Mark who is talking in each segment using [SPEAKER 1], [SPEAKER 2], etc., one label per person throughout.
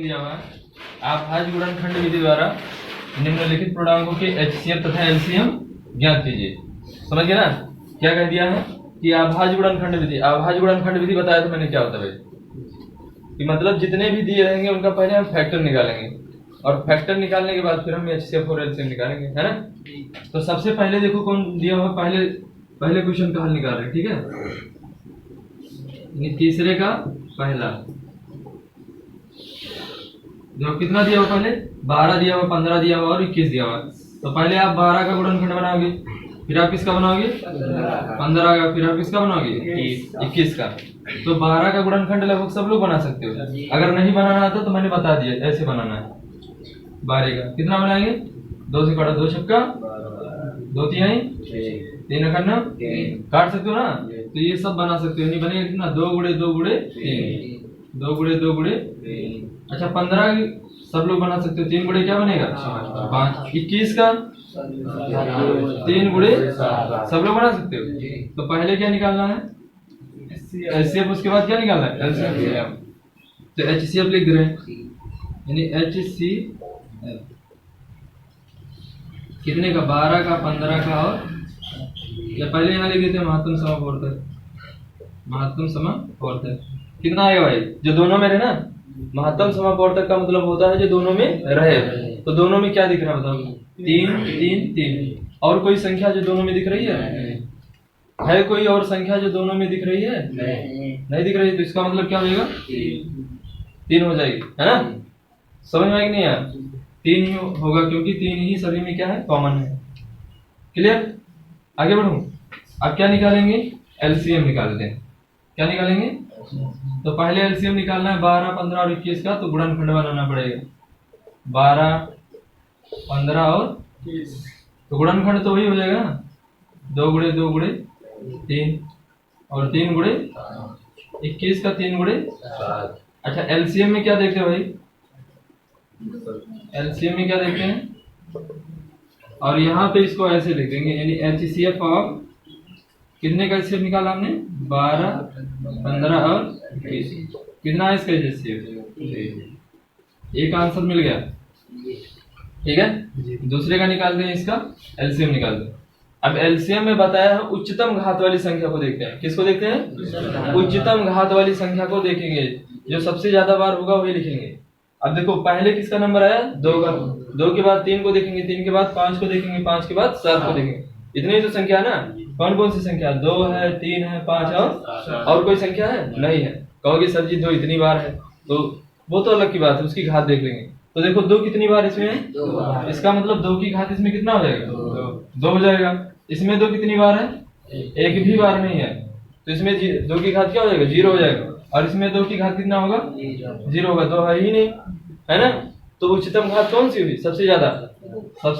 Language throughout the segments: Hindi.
[SPEAKER 1] दिया हुआ है। आप भाज्य गुणनखंड विधि द्वारा निम्नलिखित पूर्णांकों के HCF तथा LCM ज्ञात कीजिए। समझ गए ना? क्या कह दिया है कि अभाज्य गुणनखंड विधि। अभाज्य गुणनखंड विधि बताया था मैंने, क्या होता है कि मतलब जितने भी दिए रहेंगे उनका पहले हम फैक्टर निकालेंगे और फैक्टर निकालने के बाद फिर हम HCF और LCM निकालेंगे, है ना? तो सबसे पहले देखो कौन दिया हुआ, पहले क्वेश्चन का हल निकाल रहे हैं, ठीक है? तीसरे का पहला जो कितना दिया हुआ, पहले 12 दिया हुआ, 15 दिया हुआ और 21 दिया हुआ। तो पहले आप 12 का गुणनखंड बनाओगे, फिर आप किसका बनाओगे 15 का, फिर आप किसका बनाओगे 21 का। तो 12 का गुणनखंड लगभग सब लोग बना सकते हो। अगर नहीं बनाना आता तो मैंने बता दिया ऐसे बनाना है। 12 का कितना बनाएंगे, 2 से काटा 2 छक्का 2 तिहाई 3 अखंड काट सकते हो ना। तो ये सब बना सकते हो, नहीं बनेगा कितना 2 गुणे 2 गुणे 3 2 गुणे 2 गुणे। अच्छा 15 सब लोग बना सकते हो, 3 गुणे क्या बनेगा 5। 21 का 3 गुणे सब लोग बना सकते हो। तो पहले क्या निकालना है HCF, उसके बाद क्या निकालना है LCM। तो HCF लिख दे रहे हैं, यानी HCF कितने का 12 का 15 का और या पहले यहाँ लिख देते हैं महत्तम समापवर्तक। महत्तम समापवर्तक कितना आएगा भाई, जो दोनों में रहे ना। महत्तम समापवर्तक का मतलब होता है जो दोनों में रहे। तो दोनों में क्या दिख रहा है बताओ, 3 3 3। और कोई संख्या जो दोनों में दिख रही है कोई और संख्या जो दोनों में दिख रही है? नहीं दिख रही। तो इसका मतलब क्या होगा 3 हो जाएगी, है ना? समझ में आएगी नहीं यार? 3 ही होगा क्योंकि 3 ही सभी में क्या है, कॉमन है। क्लियर? आगे बढ़ूं। अब क्या निकालेंगे, LCM निकालते हैं। क्या निकालेंगे? तो पहले LCM निकालना है 12 15 और 21 का। तो गुणनखंड बनाना पड़ेगा 12 15 और 21। तो गुणनखंड तो वही हो जाएगा ना, 2 गुणे 2 गुणे 3 और 3 गुणे 21 का 3 गुणे 7। अच्छा LCM में क्या देखते हैं भाई, LCM में क्या देखते हैं, और यहाँ पे इसको ऐसे लिख देंगे, यानी HCF ऑफ कितने का HCF निकाला हमने 12 15 और 21। कितना है इसका HCF? एक आंसर मिल गया, ठीक है। दूसरे का निकालते हैं, इसका LCM निकालते हैं। अब LCM में बताया है उच्चतम घात वाली संख्या को देखते हैं। किसको देखते हैं? उच्चतम घात वाली संख्या को देखेंगे, जो सबसे ज्यादा बार होगा वही लिखेंगे। अब देखो पहले किसका नंबर आया 2 का, 2 के बाद 3 को देखेंगे, 3 के बाद 5 को देखेंगे, 5 के बाद 7 को देखेंगे। इतनी ही तो संख्या है ना। कौन कौन सी संख्या, 2 है 3 है 5 और कोई संख्या है नहीं है। कहोगे सर जी 2 इतनी बार है, तो वो तो अलग की बात है, उसकी घात देख लेंगे। तो देखो 2 कितनी बार इसमें है, इसका मतलब 2 की घात इसमें कितना हो जाएगा 2 हो जाएगा। इसमें 2 कितनी बार है, एक भी बार नहीं है, तो इसमें 2 की घात क्या हो जाएगा 0 हो जाएगा। और इसमें 2 की घात कितना होगा 0 होगा, 2 है ही नहीं, है ना। तो उच्चतम घात कौन सी हुई, सबसे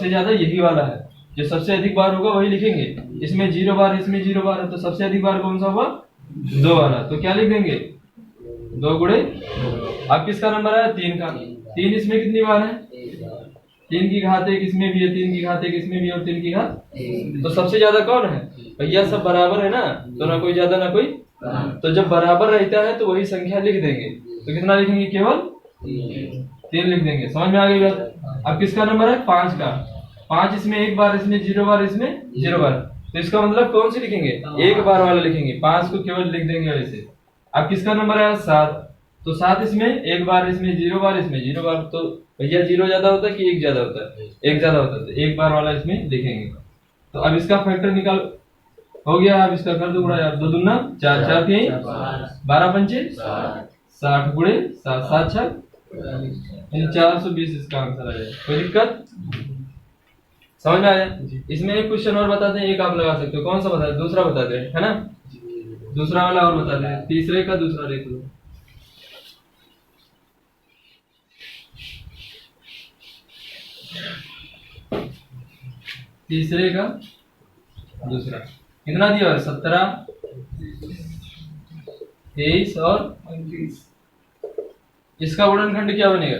[SPEAKER 1] ज्यादा यही वाला है। जो सबसे अधिक बार होगा वही लिखेंगे। इसमें 0 बार, इसमें 0 बार है, तो सबसे अधिक बार कौन सा हुआ 2 वाला। तो क्या लिख देंगे 2 गुणे। अब किसका नंबर है 3 का, 3 इसमें कितनी बार है, 3 की घात 1 इसमें भी है, 3 की घात 1 इसमें भी है और 3 की घात। तो सबसे ज्यादा कौन है भैया, सब बराबर है ना, तो ना कोई ज्यादा ना कोई। तो जब बराबर रहता है तो वही संख्या लिख देंगे। तो कितना लिखेंगे, केवल 3 लिख देंगे। समझ में आ गई बात? अब किसका नंबर है 5 का, 5 इसमें 1 बार, इसमें 0 बार, इसमें 0 बार। तो इसका मतलब कौन सी लिखेंगे, 1 बार वाला लिखेंगे, 5 को केवल लिख देंगे ऐसे। अब किसका नंबर है 7, तो 7 इसमें 1 बार, इसमें 0 बार, इसमें 0 बार। तो भैया 0 ज्यादा होता है कि 1 ज्यादा होता है, 1 ज्यादा होता है, तो 1 बार वाला इसमें लिखेंगे। तो अब इसका फैक्टर निकाल हो गया। अब इसका कर दो गुणा यार, 2 दूना 4 4 3 12 पंचे 60 गुणे 7 7 6 420 इसका आंसर आ जाएगा। कोई दिक्कत समझ में आया? इसमें एक क्वेश्चन और बताते हैं, एक आप लगा सकते हो। कौन सा बताते, दूसरा बताते हैं, है ना। दूसरा वाला और बताते हैं, तीसरे का दूसरा देख लो। तीसरे का दूसरा कितना दिया, 17 23 और 29। इसका गुणनखंड क्या बनेगा,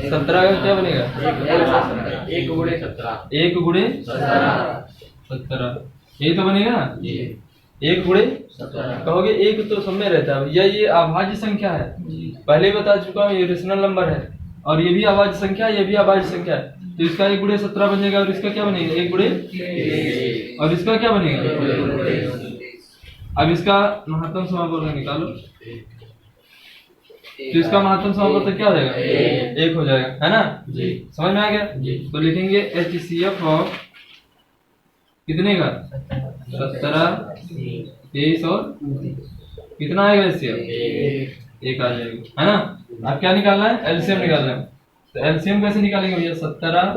[SPEAKER 1] 17 का क्या बनेगा
[SPEAKER 2] 1 गुणे 17
[SPEAKER 1] 1 गुणे 17, यही तो बनेगा ना। 1 गुणे कहोगे, एक तो सब में रहता है भैया, ये अभाज्य संख्या है, पहले बता चुका हूँ, ये रेशनल नंबर है, और ये भी अभाज्य संख्या है, ये भी अभाज्य संख्या है, तो इसका 1 गुणे 17 बनेगा, और इसका क्या बनेगा 1 गुणे, और इसका क्या बनेगा। अब इसका महत्तम समापवर्तक निकालो, तो इसका महत्तम समापवर्तक क्या हो जाएगा 1 हो जाएगा, है ना। समझ में आ गया। तो लिखेंगे HCF ऑफ कितने का 17, 23 और कितना आएगा इससे 1 आ जाएगा, है ना। अब क्या निकालना है, एलसीएम निकालना है। तो एलसीएम कैसे निकालेंगे भैया, 17,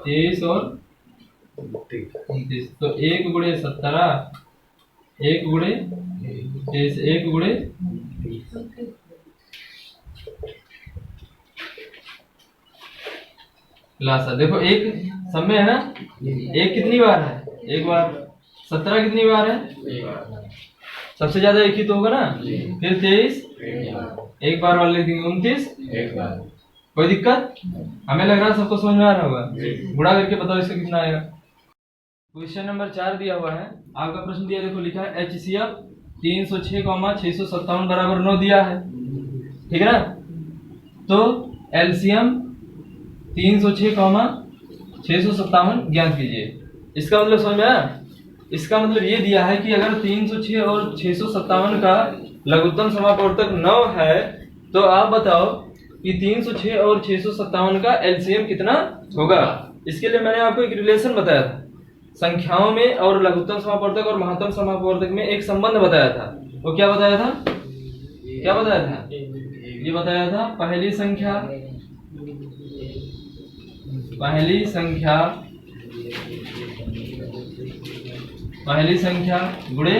[SPEAKER 1] 23 और 29, तो 1 गुणे 17, 1 गुणे 23, 1 गुणे लासा। देखो 1 सब में है ना, 1 कितनी बार है, 1 बार। 17 कितनी बार है, सबसे ज्यादा 1 ही तो होगा ना। फिर 23 1 बार वाले लिख देंगे, 29 कोई दिक्कत, हमें लग रहा है सबको समझ में आ रहा होगा। गुणा करके बताओ इसका कितना आएगा। क्वेश्चन नंबर 4 दिया हुआ है, आपका प्रश्न दिया, देखो लिखा है HCF 306,657 बराबर 9 दिया है, ठीक है ना। तो एलसीएम 306,657 ज्ञात कीजिए। इसका मतलब समझ में आया। इसका मतलब ये दिया है कि अगर 306 और 657 का लघुत्तम समापवर्तक 9 है, तो आप बताओ कि 306 और 657 का एलसीएम कितना होगा। इसके लिए मैंने आपको एक रिलेशन बताया था, संख्याओं में और लघुत्तम समापवर्तक और महत्तम समापवर्तक में एक संबंध बताया था। वो क्या बताया था, क्या बताया था, ये बताया था पहली संख्या गुणे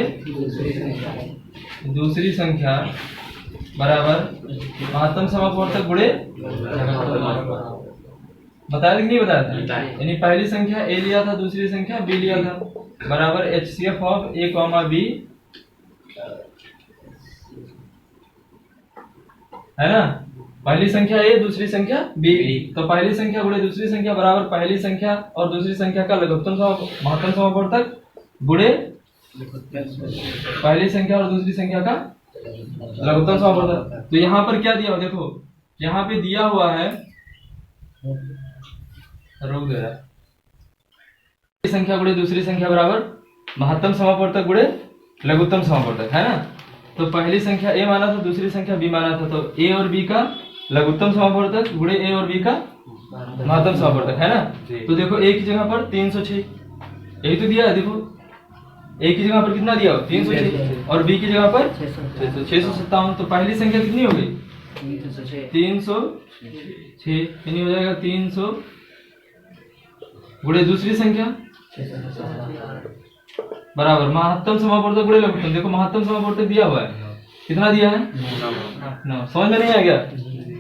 [SPEAKER 1] दूसरी संख्या बराबर महत्तम समापवर्तक गुणे, बताया कि नहीं बताया था। यानी पहली संख्या A लिया था, दूसरी संख्या B लिया था, बराबर HCF ऑफ A, B, है ना। पहली संख्या A, दूसरी संख्या B, तो पहली संख्या गुणे दूसरी संख्या बराबर पहली संख्या और दूसरी संख्या का महत्तम समापवर्तक गुणे पहली संख्या और दूसरी संख्या का लघुत्तम समापवर्तक। तो यहाँ पर क्या दिया हुआ, देखो यहाँ पे दिया हुआ है, रोक दे रहा है, संख्या गुणे दूसरी संख्या बराबर महत्तम समापवर्तक गुणे लघुत्तम समापवर्तक, है ना। तो पहली संख्या A माना था, दूसरी संख्या B माना था, तो A और B का लघुत्तम समापवर्तक गुणे A और B का महत्तम समापवर्तक, है ना। तो देखो A की जगह पर 306 यही तो दिया है, देखो A की जगह पर कितना दिया हो 306 और B की जगह पर 657, तो पहली संख्या कितनी हो गई 306, यानी हो जाएगा 300 गुणे दूसरी संख्या बराबर महत्तम समापवर्तक गुणे लघुत्तम। देखो महत्तम समापवर्तक दिया हुआ है, कितना दिया है 9। समझ में नहीं आ गया।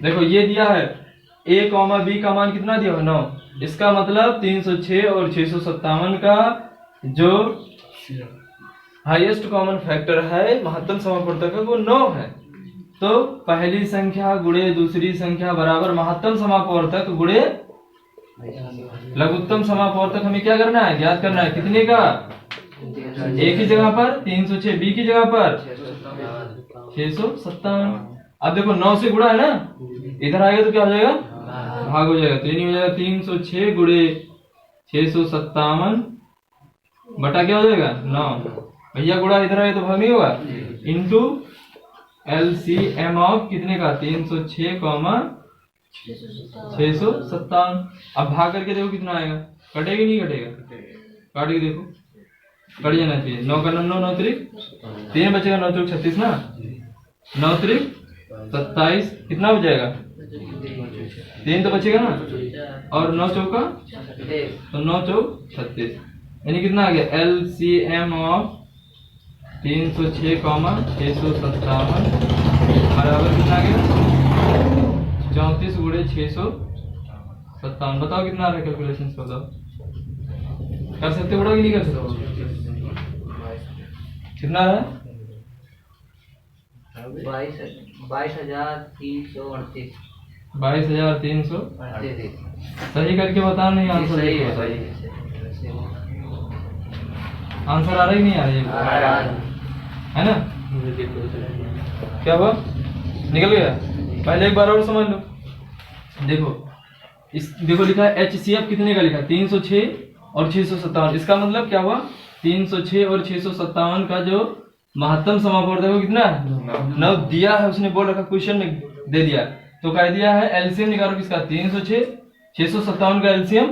[SPEAKER 1] देखो ये दिया है A, B का मान कितना दिया हुआ 9, इसका मतलब 306 और 657 का जो हाईएस्ट कॉमन फैक्टर है महत्तम समापवर्तक का वो 9 है। तो पहली संख्या गुणे दूसरी संख्या बराबर महत्तम समापवर्तक गुणे लघुत्तम समापवर्तक हमें क्या करना है, ज्ञात करना है। कितने का, A की जगह पर 306, B की जगह पर 657। अब देखो 9 से गुणा है ना, इधर आएगा तो क्या हो जाएगा भाग हो जाएगा, तो ये नहीं हो जाएगा 306 गुणे 657 बटा क्या हो जाएगा 9। भैया गुणा इधर आएगा तो भाग नहीं होगा, इंटू LCM ऑफ कितने का 306, 657। अब भाग करके देखो कितना आएगा, कटेगा नहीं कटेगा, काट के देखो कट जाना चाहिए। 9 का 9, 9 त्रिक 3 बचेगा, 9 चौक 36 ना, 9 त्रिक 27, कितना बच जाएगा 3 तो बचेगा ना, और 9 चौका तो 9 चौक 36, यानी कितना आ गया LCM ऑफ 306, 657 बराबर कितना आ गया 34 गुणे 657। बताओ कितना आ रहा है, कैलकुलेशन बताओ, कर सकते हो कि नहीं कर सकते, कितना है
[SPEAKER 2] 22,338।
[SPEAKER 1] 22,338 सही करके बताओ, नहीं आंसर
[SPEAKER 2] सही है,
[SPEAKER 1] बताइए। आंसर आ रहा है कि नहीं आ रही है ना? क्या हुआ, निकल गया? पहले एक बार और समझ लो। देखो लिखा है HCF कितने का लिखा है 306 और 657। इसका मतलब क्या हुआ 306 और 657 का जो महत्तम समापवर्तक है वो कितना है 9 दिया है, उसने बोल रखा क्वेश्चन में दे दिया। तो कह दिया है एलसीएम निकालो किसका 306 657 का एलसीएम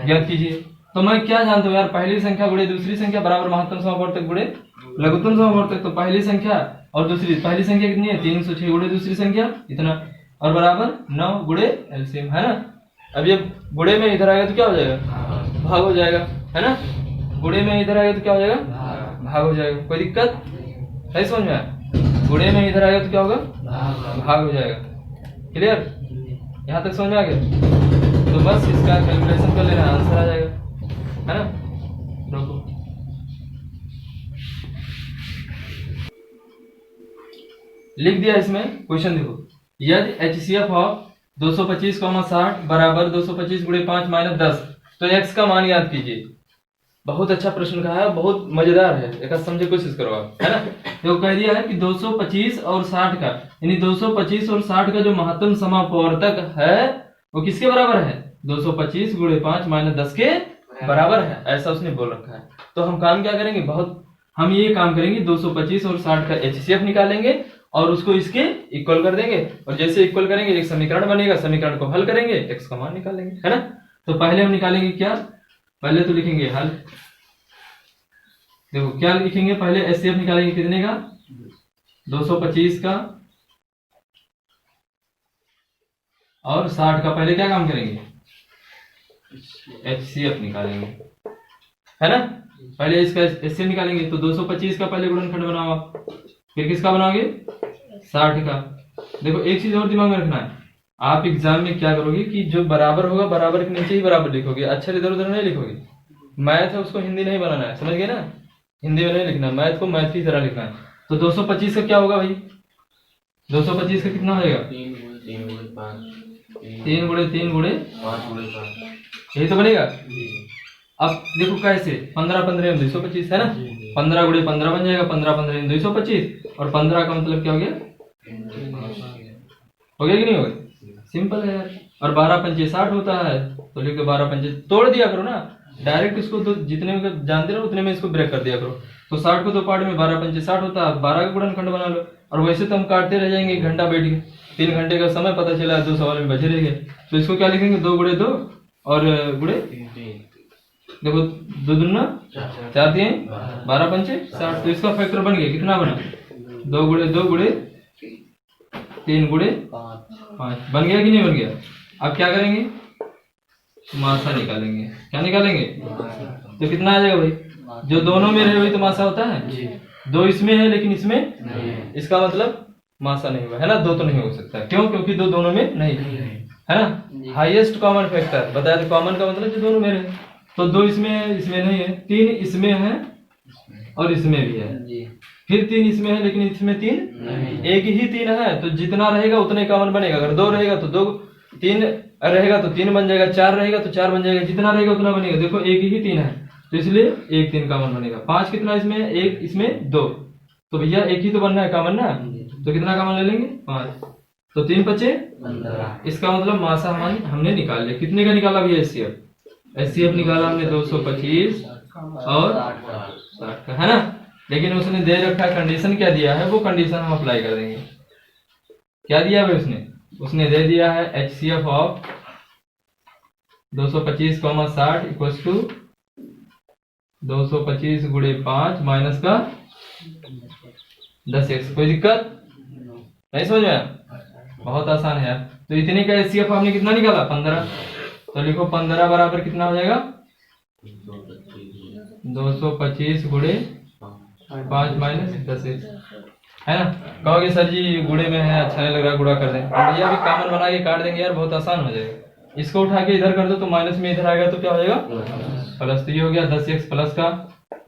[SPEAKER 1] ज्ञात कीजिए। तो मैं क्या जानता हूँ यार, पहली संख्या गुणे दूसरी संख्या बराबर महत्तम समापवर्तक गुणे लघुत्तम समापवर्तक। तो पहली संख्या और दूसरी, पहली संख्या कितनी है 306 गुणे दूसरी संख्या इतना और बराबर 9 गुणे एलसीएम, है ना? अब ये गुणे में इधर आएगा तो क्या हो जाएगा भाग हो जाएगा, है ना? गुणे में इधर आएगा तो क्या हो जाएगा भाग हो जाएगा। कोई दिक्कत है समझ में आया? गुणे में इधर आएगा तो क्या होगा भाग हो जाएगा। क्लियर, यहाँ तक समझ में आ गया? तो बस इसका कैलकुलेशन कर लेना, आंसर आ जाएगा, है ना? रोको, लिख दिया इसमें क्वेश्चन। देखो यदि HCF ऑफ 225,60 बराबर 225 गुणे 5 माइनस 10 तो x का मान याद कीजिए। बहुत अच्छा प्रश्न कहा है, बहुत मजेदार है, एक समझे कोशिश करो आप, है ना? तो कह दिया है कि 225 और 60 का, यानी 225 और 60 का जो महत्तम समापवर्तक है वो किसके बराबर है 225 गुणे 5 माइनस 10 के बराबर है, ऐसा उसने बोल रखा है। तो हम काम क्या करेंगे, हम ये काम करेंगे 225 और 60 का HCF निकालेंगे और उसको इसके इक्वल कर देंगे, और जैसे इक्वल करेंगे एक समीकरण बनेगा, समीकरण को हल करेंगे, x का मान निकालेंगे, है ना? तो पहले हम निकालेंगे क्या, पहले तो लिखेंगे हल। देखो क्या लिखेंगे, पहले HCF निकालेंगे कितने का 225 का और 60 का। पहले क्या काम करेंगे HCF निकालेंगे, है ना? पहले इसका HCF निकालेंगे तो 225 का पहले गुणनखंड बनाओ आप, फिर किसका बनाओगे 60 का। देखो एक चीज और दिमाग में रखना है, आप एग्जाम में क्या करोगे कि जो बराबर होगा बराबर के नीचे ही बराबर लिखोगे, अक्षर इधर उधर नहीं लिखोगे। मैथ है उसको हिंदी नहीं बनाना है, समझ गए ना? हिंदी में नहीं लिखना, मैथ को मैथ की तरह लिखना है। तो 225 का क्या होगा भाई, 225 का कितना होगा 3 गुणे 3 गुणे 5 यही तो बनेगा। अब देखो कैसे 15 15 225 है ना, 15 गुणे 15 बन जाएगा, 15 15 225 और 15 का मतलब क्या हो गया कि नहीं होगा, सिंपल है यार। और 12 पंचे 60 होता है, तो लिख दो 12 पंचे, तोड़ दिया करो ना डायरेक्ट इसको, तो जितने में जानते रहो उतने में इसको ब्रेक कर दिया करो। तो 60 को 2 पार्ट में 12 पंचे 60 होता है, 12 का गुणनखंड बना लो। और वैसे तो हम काटते रह जाएंगे 1 घंटा बैठ के, 3 घंटे का समय पता चला 2 सवाल में बचे रह गए। तो इसको क्या लिखेंगे 2 गुणे 2 और गुणे, देखो 2 दूना 4 3 12 पंचे 60, तो इसका फैक्टर बन गया, कितना बना 2 गुणे 3 गुणे 5 बन गया कि नहीं बन गया? अब क्या करेंगे मासा निकालेंगे। क्या निकालेंगे? तो कितना आ जाएगा भाई, जो दोनों में रहे वही तो मासा होता है। 2 इसमें है लेकिन इसमें नहीं, इसका मतलब मासा नहीं हुआ, है ना? 2 तो नहीं हो सकता, क्यों? क्योंकि 2 दोनों में नहीं है ना। हाईएस्ट कॉमन फैक्टर बताया, तो कॉमन का मतलब जो दोनों में रहे। तो 2 इसमें है, इसमें नहीं है, 3 इसमें है और इसमें भी है, फिर 3 इसमें है लेकिन इसमें 3 नहीं, एक ही 3 है, तो जितना रहेगा उतना ही कॉमन बनेगा। अगर 2 रहेगा तो 2, 3 रहेगा तो 3 बन जाएगा, 4 रहेगा तो 4 बन जाएगा, जितना रहेगा उतना बनेगा। देखो एक ही 3 है तो इसलिए 1 3 कॉमन बनेगा। 5 कितना इसमें, 1 इसमें 2, तो भैया एक ही तो बनना है कॉमन ना, तो कितना कॉमन ले लेंगे 5, तो 3 बचे 15। इसका मतलब मासा हमने निकाल लिया। कितने का निकाला भैया HCF निकाला हमने 225 और 60 का, है ना? लेकिन उसने दे रखा है कंडीशन, क्या दिया है वो कंडीशन हम अप्लाई कर देंगे। क्या दिया है उसने दे दिया है HCF ऑफ 225, 60 इक्वल्स टू 225 गुणे 5 माइनस का 10x। कोई दिक्कत नहीं समझ में? बहुत आसान है यार। तो इतने का HCF आपने कितना निकाला 15, तो लिखो 15 बराबर कितना हो जाएगा 225 गुणे 5 माइनस 10x, है ना? कहोगे सर जी गुणे में है, अच्छा नहीं लग रहा, गुणा कर दें। भैया भी कॉमन बना के काट देंगे यार, बहुत आसान हो जाएगा। इसको उठा के इधर कर दो तो माइनस में इधर आएगा तो क्या हो जाएगा प्लस। तो ये हो गया 10x प्लस का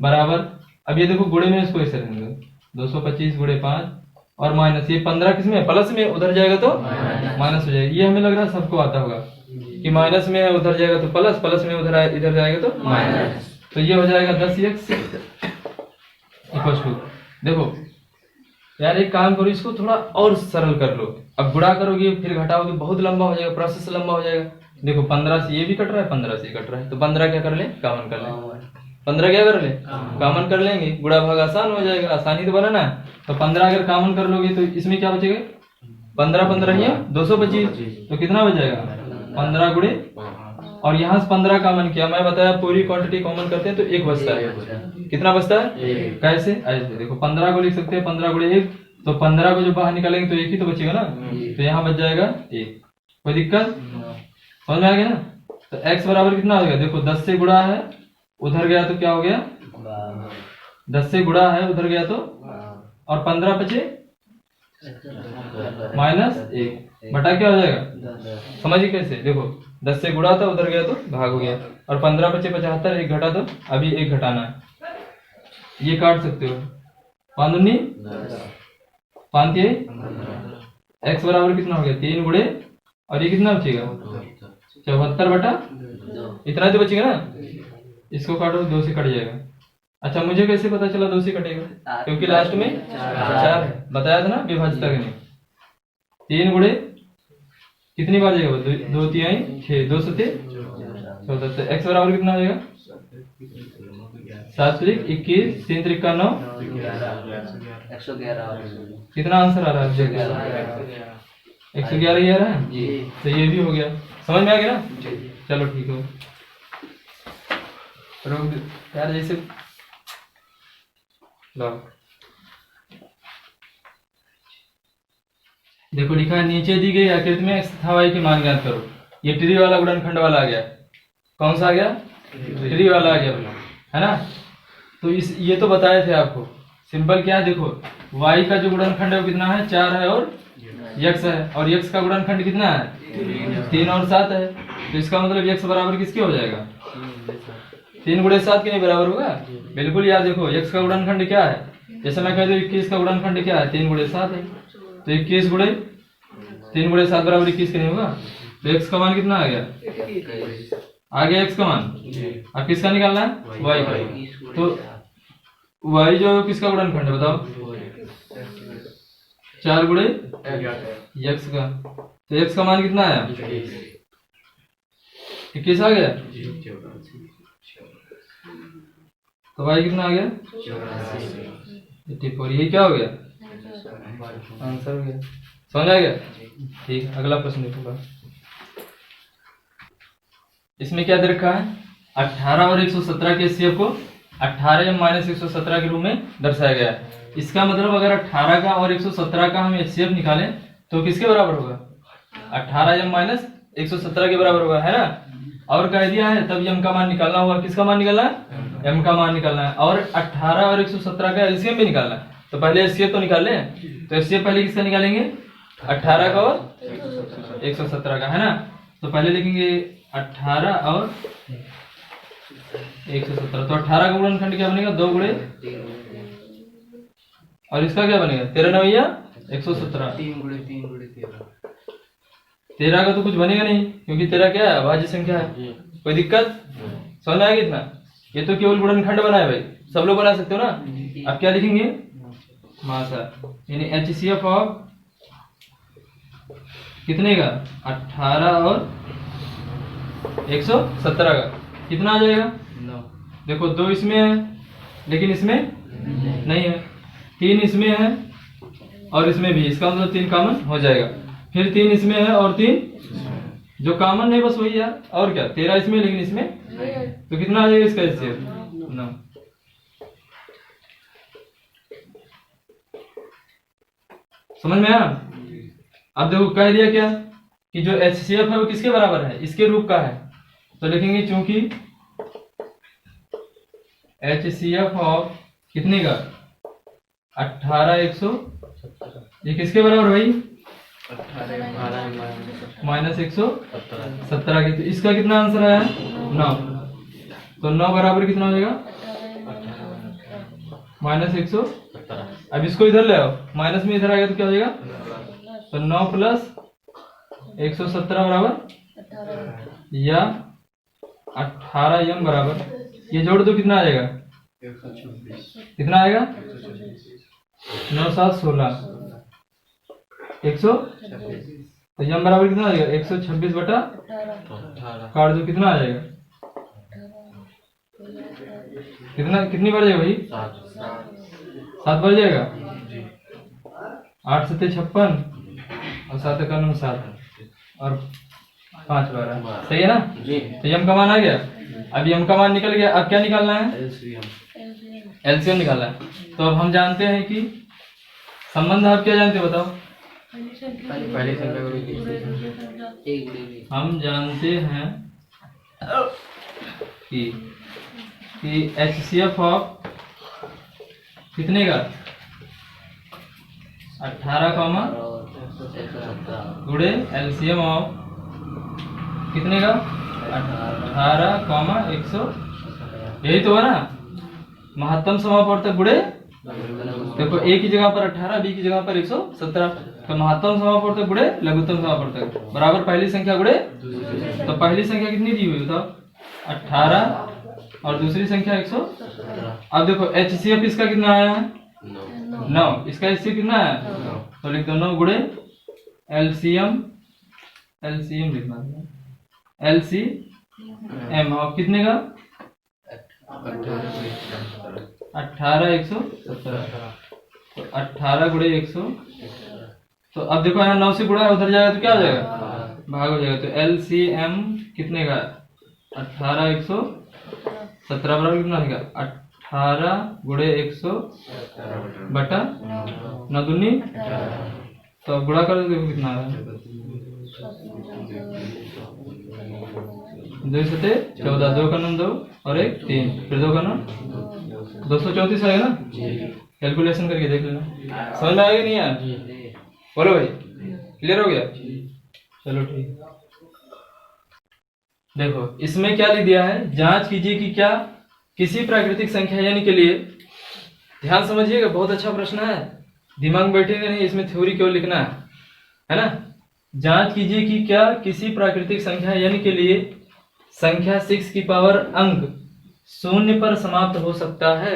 [SPEAKER 1] बराबर, अब ये देखो गुणे में इसको ऐसे रहेंगे 225 गुणे 5 और माइनस ये 15 किसमें प्लस में, उधर जाएगा तो माइनस हो जाएगा। ये हमें लग रहा है सबको आता होगा कि माइनस में उधर जाएगा तो प्लस, प्लस में उधर इधर जाएगा तो माइनस। तो ये हो जाएगा 10x इक्वल टू, देखो यार एक काम करो, इसको थोड़ा और सरल कर लो। अब गुणा करोगे फिर घटाओगे, बहुत लंबा हो जाएगा, प्रोसेस लंबा हो जाएगा। देखो 15 से ये भी कट रहा है, 15 से ये कट रहा है, तो 15 क्या कर ले, कॉमन कर ले। 15 क्या कर ले, कॉमन कर लेंगे, गुणा भाग आसान हो जाएगा, आसानी तो बना ना। तो 15 अगर कॉमन कर लोगे तो इसमें क्या बचेगा, 15 15 या 225, तो कितना बच जाएगा 15 गुणे, और यहाँ से 15 कॉमन किया, मैं बताया पूरी क्वांटिटी कॉमन करते हैं तो एक बचता है। कितना बचता है, कैसे, ऐसे देखो 15 को लिख सकते हैं 15 गुणे 1, तो 15 को जो बाहर निकालेंगे तो एक ही तो बचेगा ना, तो यहाँ बच जाएगा 1। कोई दिक्कत, समझ में आ गया ना। तो x बराबर कितना हो गया, देखो 10 से गुणा है उधर गया तो क्या हो गया, 10 से गुणा है उधर गया तो, और 15 बचे -1 बटा क्या हो जाएगा, समझिए कैसे, देखो 10 से गुणा था उधर गया तो भाग हो गया, और 15 बचे 75, एक घटा तो अभी एक घटाना है, ये काट सकते हो 5 दूनी 5 के, x बराबर कितना हो गया 3 गुणे, और ये कितना बचेगा 74 बटा, इतना तो बचेगा ना, इसको काटो 2 से कट जाएगा। अच्छा मुझे कैसे पता चला 2 से कटेगा, क्योंकि लास्ट में 4 है, बताया था ना विभाज्यता करनी। 3 गुणे कितनी बार जाएगा, 2 3 6, 2 7 14, तो x बराबर कितना हो जाएगा 7 21, 3 3 का 9,
[SPEAKER 2] 111।
[SPEAKER 1] कितना आंसर आ रहा है, 111 ही आ रहा है जी। तो ये भी हो गया, समझ में आ गया ना, चलो ठीक है। यार जैसे लो देखो लिखा है, नीचे दी गई आकृति में x तथा y की मान ज्ञात करो। ये ट्री वाला गुणनखंड वाला आ गया, कौन सा आ गया, ट्री वाला आ गया, है ना। तो इस ये तो बताए थे आपको, सिंपल क्या है, देखो y का जो गुणनखंड है वो कितना है, 4 है और x है, और x का गुणनखंड कितना है 3 और 7 है, तो इसका मतलब x बराबर किसके हो जाएगा, 3 गुणे 7 के नहीं बराबर होगा, बिल्कुल यार। देखो x का गुणनखंड क्या है, जैसे मैं कह दूं 21 का गुणनखंड क्या है, 3 गुणे 7 है, तो 21 गुणे 3 गुणे 7 बराबर 21 के नहीं होगा, तो x का मान कितना आ गया, आ गया x का मान। अब किसका निकालना है, y का, तो y जो किसका गुणनखंड है बताओ, 4 गुणे x का, तो x का मान कितना आया 21 आ गया, तो y कितना आ गया 84, ये क्या हो गया आंसर हो गया, समझ आ गया। ठीक, अगला प्रश्न देखो, इसमें क्या दे रखा है, 18 और 117 के एचसीएफ को 18m-117 के रूप में दर्शाया गया है। इसका मतलब अगर 18 का और 117 का हम एचसीएफ निकालें तो किसके बराबर होगा, 18m-117 के बराबर होगा, है ना। और कह दिया है तब m का मान निकालना होगा, किसका मान निकालना है, m का मान निकालना है, और 18 और 117 का एलसीएम भी निकालना है। तो पहले एचसीएफ तो निकाल लें, तो एचसीएफ पहले किसका निकालेंगे, 18 का और 117 का, है ना। तो पहले लिखेंगे 18 और 117, तो 18 का गुणनखंड क्या बनेगा, 2 गुणे, और इसका क्या बनेगा 13 9 117,
[SPEAKER 2] 3 गुणे 13।
[SPEAKER 1] 13 का तो कुछ बनेगा नहीं, क्योंकि 13 क्या है, अभाज्य संख्या है। कोई दिक्कत, समझ आएगी इतना, ये तो केवल गुणनखंड बना है भाई, सब लोग बना सकते हो ना। अब क्या लिखेंगे, मासा यानी एचसीएफ ऑफ कितने का, 18 और 117 का कितना आ जाएगा 9। देखो 2 इसमें है लेकिन इसमें नहीं है, 3 इसमें है और इसमें भी, इसका मतलब 3 कॉमन हो जाएगा, फिर 3 इसमें है और 3 जो कॉमन नहीं, बस वही यार, और क्या 13 इसमें लेकिन इसमें, तो कितना आ जाएगा इसका एचसीएफ 9। समझ में आया। अब देखो कह दिया क्या कि जो एचसीएफ है वो किसके बराबर है, इसके रूप का है, तो लिखेंगे चूंकि एचसीएफ ऑफ कितने का 18 100, ये किसके बराबर भाई, -117 के, तो इसका कितना आंसर आया 9, तो 9 बराबर कितना हो जाएगा -117। अब इसको इधर ले आओ, माइनस में इधर आ गया तो क्या हो जाएगा, तो 9 + 117 बराबर या 18m बराबर ये जोड़ दो कितना आ जाएगा?
[SPEAKER 2] 126
[SPEAKER 1] कितना आएगा? 9 7 16 100 तो यम बराबर कितना आ जाएगा? 126 बटा
[SPEAKER 2] 18
[SPEAKER 1] काट दो कितना आ जाएगा? कितना कितनी बार जाएगा भाई? 7 बार जाएगा। 8 7 56 और 7 का 9 7 और 5 12 सही है ना?
[SPEAKER 2] जी
[SPEAKER 1] तो यम का मान आ गया। अब यम का मान निकल गया, अब क्या निकालना है?
[SPEAKER 2] LCM
[SPEAKER 1] एलसीएम निकालना है। तो अब हम जानते हैं कि संबंध आप क्या जानते हो बताओ?
[SPEAKER 2] पहली संख्या को दूसरी संख्या एक गुणे में
[SPEAKER 1] हम जानते हैं कि HCF ऑफ कितने का? 18 कॉमा
[SPEAKER 2] और 117
[SPEAKER 1] गुणे एलसीएम ऑफ कितने का? 18 कॉमा 100। यही तो है ना? महत्तम समापवर्तक गुणे देखो ए की जगह पर 18, बी की जगह पर 117। तो महत्तम समापवर्तक गुणे लघुत्तम समापवर्तक बराबर पहली संख्या गुणे। तो पहली संख्या कितनी दी हुई बताओ? 18 और दूसरी संख्या 117। अब देखो HCF इसका कितना आया है? 9। इसका HCF कितना आया? तो लिख दो 9 गुणे LCM लिखना है LCM और कितने का? 18 117। तो 18 गुणे 100। तो अब देखो यहाँ 9 से गुणा है, उधर जाएगा तो क्या हो जाएगा? भाग हो जाएगा। तो LCM कितने का? 18 117 बराबर कितना होगा? 18 गुणे 100 बटा 9 दूनी। तो अब गुणा कर देखो कितना आ रहा है? 2 सते 14, 2 का 9 2 और 1 3, फिर 2 का 9 234 आएगा ना? कैलकुलेशन करके देख लेना। समझ में आएगा नहीं यार? बोलो भाई, क्लियर हो गया? चलो ठीक। देखो इसमें क्या लिख दिया है? जांच कीजिए कि क्या किसी प्राकृतिक संख्या यानी के लिए, ध्यान समझिएगा, बहुत अच्छा प्रश्न है, दिमाग में बैठेगा नहीं, इसमें थ्योरी क्यों लिखना है ना? जांच कीजिए कि क्या किसी प्राकृतिक संख्या यानी के लिए संख्या 6 की पावर अंक 0 पर समाप्त हो सकता है।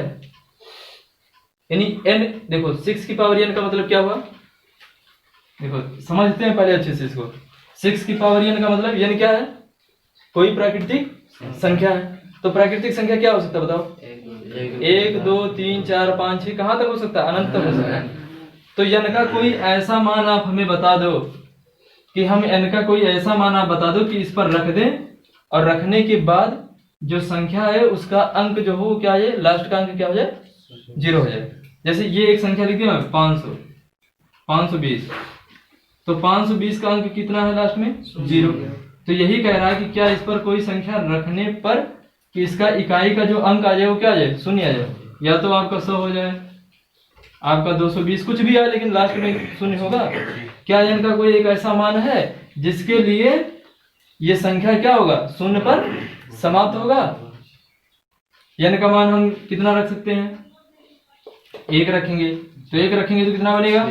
[SPEAKER 1] यानी n, देखो 6 की पावर n का मतलब क्या हुआ? देखो समझते हैं पहले अच्छे से इसको। 6 की पावर n का मतलब n क्या है? कोई प्राकृतिक संख्या है। तो प्राकृतिक संख्या क्या हो सकता है बताओ? 1 2 3 4 5 6 कहां तक हो सकता है? अनंत तक हो सकता है। तो n का कोई ऐसा मान आप हमें बता दो कि हम n का कोई ऐसा मान आप बता दो कि इस पर रख दें और रखने के बाद जो संख्या है उसका अंक जो हो क्या है? लास्ट का अंक क्या हो जाए? 0 हो जाए। जैसे ये एक संख्या लिख दिया 520। तो 520 का अंक कितना है लास्ट में? 0। तो यही कह रहा है कि क्या इस पर कोई संख्या रखने पर कि इसका इकाई का जो अंक आ जाए वो क्या आ जाए? 0 आ जाए। या तो आपका 100 हो जाए, आपका 220, कुछ भी आए लेकिन लास्ट में 0 होगा। क्या इनका कोई एक ऐसा मान है जिसके लिए ये संख्या क्या होगा? 0 पर समाप्त होगा। n का मान हम कितना रख सकते हैं? 1 रखेंगे। तो 1 रखेंगे तो कितना बनेगा?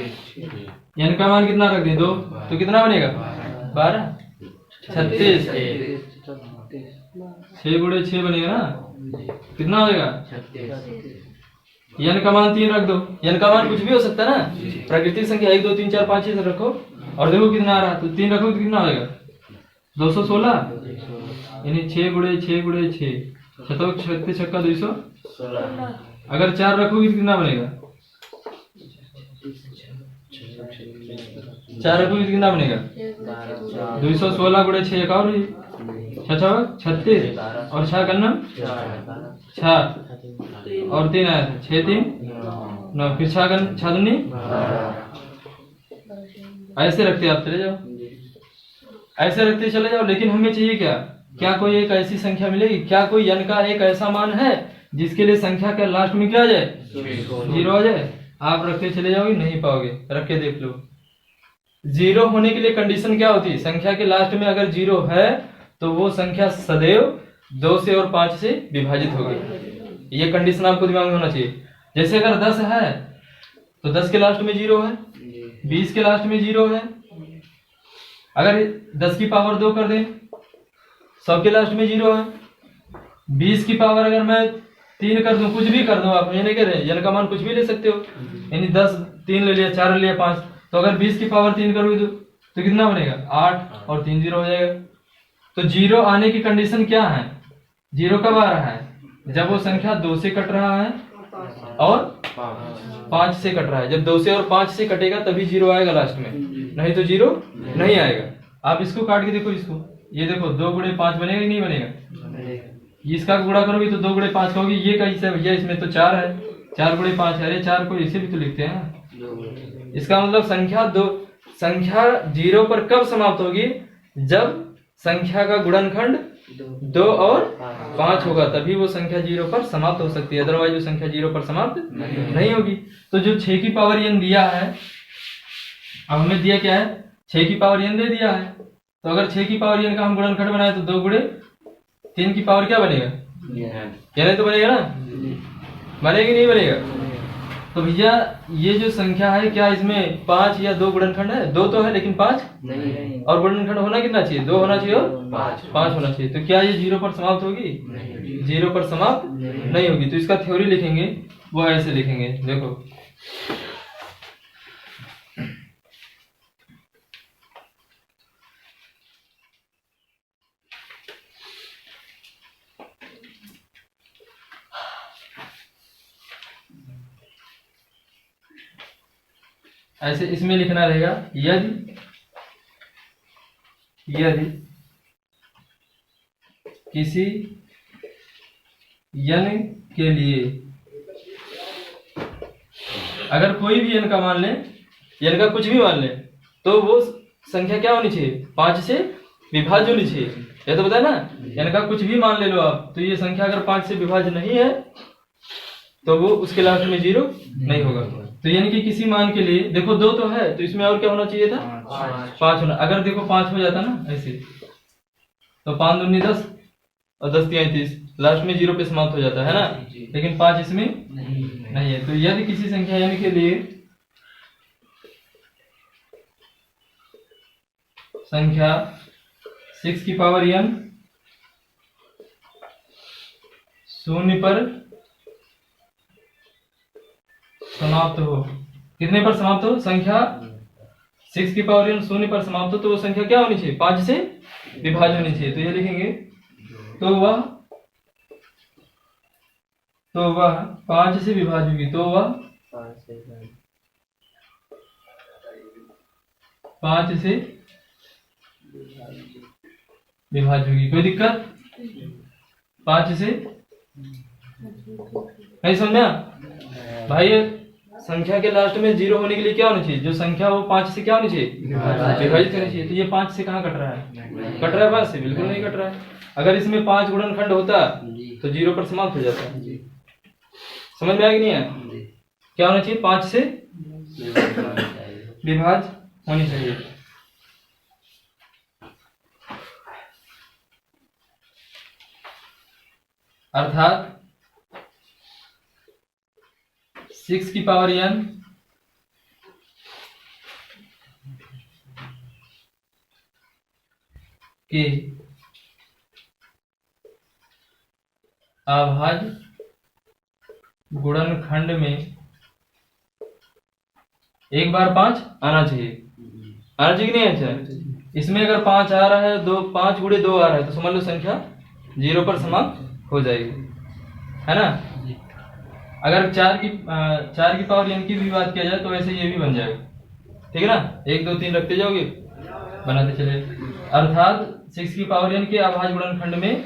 [SPEAKER 1] n का मान कितना रख दें? 2, तो कितना बनेगा? 12 36 6 गुणे 6 बनेगा ना? कितना हो जाएगा? n का मान 3 रख दो। n का मान कुछ भी हो सकता है ना? प्राकृतिक संख्या 1 2 3 4 5 6 रखो और देखो कितना आ रहा है। तो 3 रखो तो कितना हो जाएगा? 216। यानी 6 गुणे 6 छतो 36 छक्का 216। अगर 4 रखोगे तो कितना बनेगा? 4 रखोगे तो कितना बनेगा? 216 गुणे 6 और 36 और 6 करना 6 और 3 आया था 6 3 9, फिर 6 दूनी। ऐसे रखते आप चले जाओ, ऐसे रखते चले जाओ। लेकिन हमें चाहिए क्या? क्या कोई एक ऐसी संख्या मिलेगी? क्या कोई n का एक ऐसा मान है जिसके लिए संख्या का लास्ट में क्या आ जाए? 0 आ जाए। आप रखते चले जाओगे, नहीं पाओगे। रख के देख लो। 0 होने के लिए कंडीशन क्या होती है? संख्या के लास्ट में अगर 0 है तो वो संख्या सदैव 2 से और 5 से विभाजित होगी। ये कंडीशन आपको दिमाग में होना चाहिए। जैसे अगर 10 है तो 10 के लास्ट में 0 है, 20 के लास्ट में 0 है। अगर 10 की पावर 2 कर दें, 100 के लास्ट में 0 है, 20 की पावर अगर मैं 3 कर दूं, कुछ भी कर दूं, आप ये नहीं कह रहे, n का मान कुछ भी ले सकते हो, यानी 10 3 ले लिया, 4 ले लिया, 5, तो अगर 20 की पावर 3 करोगे तो कितना बनेगा 8 और 3 0 हो जाएगा। तो 0 आने की कंडीशन क्या है, 0 कब आ रहा है, जब वो संख्या 2 से कट रहा है और 5 से कट रहा है। जब 2 से और 5 से कटेगा तभी 0 आएगा लास्ट में, नहीं तो 0 नहीं आएगा। आप इसको काट के देखो, इसको ये देखो 2 गुणे 5 बनेगा कि नहीं बनेगा, इसका गुणा करोगे तो 2 गुणे 5 कहोगे, ये कैसे है भैया, इसमें तो 4 है, 4 गुणे 5 है, अरे 4 को इसे भी तो लिखते हैं ना। इसका मतलब संख्या 0 पर कब समाप्त होगी, जब संख्या का गुणनखंड 2 और 5 होगा, तभी वो संख्या 0 पर समाप्त हो सकती है, अदरवाइज वो संख्या 0 पर समाप्त नहीं होगी। तो जो 6 की पावर n दिया है, अब हमें दिया क्या है, 6 की पावर n दे दिया है, तो अगर 6 की पावर n का हम गुणनखंड बनाए तो 2 गुणे 3 की पावर क्या बनेगा, क्या नहीं तो बनेगा ना, बनेगी नहीं बनेगा। तो भैया ये जो संख्या है, क्या इसमें 5 या 2 गुणनखंड है, 2 तो है लेकिन 5
[SPEAKER 2] नहीं,
[SPEAKER 1] और गुणनखंड होना कितना चाहिए, 2 होना चाहिए और 5 होना चाहिए। तो क्या ये 0 पर समाप्त होगी, 0 पर समाप्त नहीं होगी। तो इसका थ्योरी लिखेंगे वो ऐसे लिखेंगे, देखो ऐसे, इसमें लिखना रहेगा यदि किसी n के लिए, अगर कोई भी n का मान ले, n का कुछ भी मान ले, तो वो संख्या क्या होनी चाहिए, 5 से विभाज्य होनी चाहिए। ये तो बताया ना, n का कुछ भी मान ले लो आप, तो ये संख्या अगर 5 से विभाज्य नहीं है तो वो उसके लास्ट में 0 नहीं होगा। तो यानी कि किसी मान के लिए, देखो 2 तो है, तो इसमें और क्या होना चाहिए था, 5 होना। अगर देखो 5 हो जाता ना ऐसे, तो 5 दूनी 10 और 10 तिहाई 30, लास्ट में 0 पे समाप्त हो जाता है ना, लेकिन 5 इसमें नहीं है। तो यदि किसी संख्या n के लिए संख्या 6 की पावर n 0 पर समाप्त हो, कितने पर समाप्त हो, संख्या 6 की पावर n 0 पर समाप्त हो, तो वो संख्या क्या होनी चाहिए, 5 से विभाज्य होनी चाहिए। तो ये लिखेंगे, तो वह 5 से विभाज्य होगी, तो वह 5 से विभाज्य होगी। कोई दिक्कत, 5 से नहीं समझा भाई, संख्या के लास्ट में 0 होने के लिए क्या होना चाहिए, जो संख्या वो 5 से क्या होनी चाहिए, विभाजित होनी चाहिए। तो ये 5 से कहाँ कट रहा है, कट रहा है 5 से, बिल्कुल नहीं कट रहा है। अगर इसमें 5 गुणनखंड होता तो 0 पर समाप्त हो जाता है। समझ में आया कि नहीं है, क्या होना चाहिए, 5 से विभाज्य होनी चाहिए। अर्थात 6 की पावर n के अभाज्य गुणनखंड में एक बार 5 आना चाहिए, आना चाहिए कि नहीं आना चाहिए। इसमें अगर 5 आ रहा है, 5 गुणे 2 आ रहा है, तो समझ लो संख्या 0 पर समाप्त हो जाएगी, है ना। अगर 4 की पावर n की भी बात किया जाए तो ऐसे ये भी बन जाएगा, ठीक है ना, 1 2 3 रखते जाओगे, बनाते चले। अर्थात 6 की पावर n के अभाज्य गुणनखंड में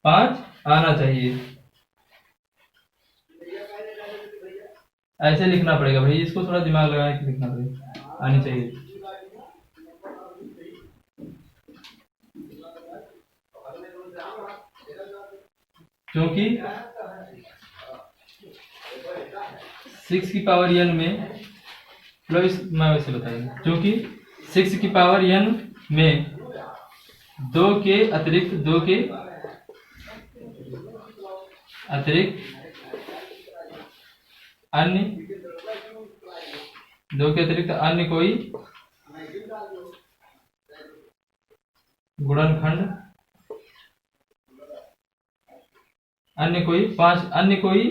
[SPEAKER 1] 5 आना चाहिए, ऐसे लिखना पड़ेगा भाई, इसको थोड़ा दिमाग लगा के लिखना पड़ेगा, आनी चाहिए। क्योंकि 6 की पावर n में, मैं वैसे बताऊंगा, क्योंकि 6 की पावर n में 2 के अतिरिक्त अन्य कोई गुणनखंड अन्य कोई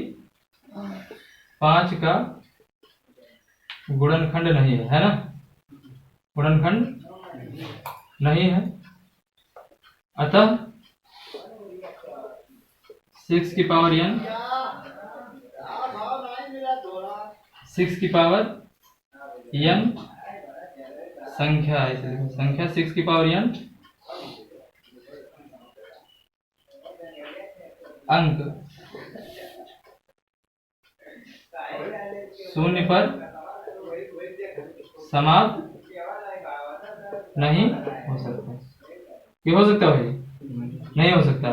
[SPEAKER 1] पांच का गुणनखंड नहीं है ना, गुणनखंड नहीं है। अतः 6 की पावर n, 6 की पावर n संख्या है, इसलिए संख्या 6 की पावर n अंक शून्य पर समाप्त नहीं हो सकता। क्यों हो सकता भाई? नहीं हो सकता।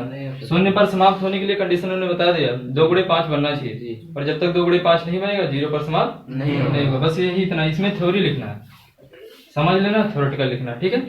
[SPEAKER 1] शून्य पर समाप्त होने के लिए कंडीशन उन्होंने बता दिया, 2 गुणे 5 बनना चाहिए, पर जब तक 2 गुणे 5 नहीं बनेगा 0 पर समाप्त नहीं होगा। बस यही इतना, इसमें थ्योरी लिखना है, समझ लेना, थ्योरेटिकल लिखना, ठीक है।